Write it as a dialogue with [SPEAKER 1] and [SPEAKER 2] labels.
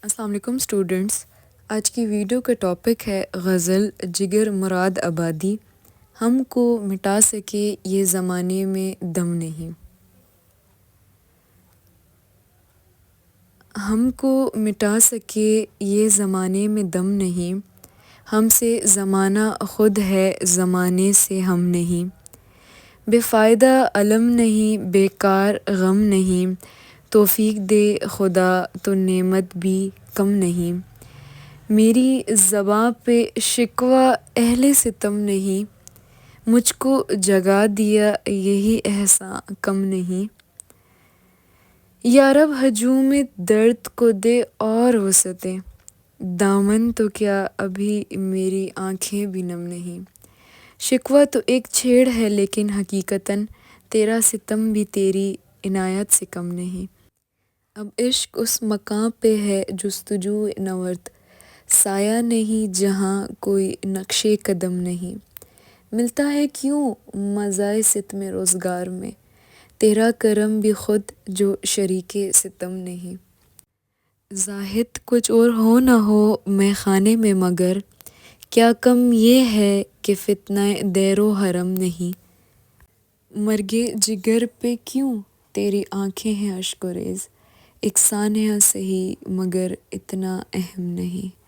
[SPEAKER 1] السلام علیکم اسٹوڈنٹس، آج کی ویڈیو کا ٹاپک ہے غزل جگر مراد آبادی۔ ہم کو مٹا سکے یہ زمانے میں دم نہیں، ہم کو مٹا سکے یہ زمانے میں دم نہیں، ہم سے زمانہ خود ہے زمانے سے ہم نہیں، بے فائدہ علم نہیں بیکار غم نہیں، توفیق دے خدا تو نعمت بھی کم نہیں، میری زباں پہ شکوہ اہل ستم نہیں، مجھ کو جگا دیا یہی احسان کم نہیں، یا رب ہجوم درد کو دے اور وسعتیں، دامن تو کیا ابھی میری آنکھیں بھی نم نہیں، شکوہ تو ایک چھیڑ ہے لیکن حقیقتاً تیرا ستم بھی تیری عنایت سے کم نہیں، اب عشق اس مقام پہ ہے جستجو نورد، سایہ نہیں جہاں کوئی نقش قدم نہیں، ملتا ہے کیوں مزہ ستم روزگار میں، تیرا کرم بھی خود جو شریک ستم نہیں، زاہد کچھ اور ہو نہ ہو مے خانے میں مگر کیا کم یہ ہے کہ فتنہ دیر و حرم نہیں، مرگے جگر پہ کیوں تیری آنکھیں ہیں اشک و ریز، ایک سانحہ سہی مگر اتنا اہم نہیں۔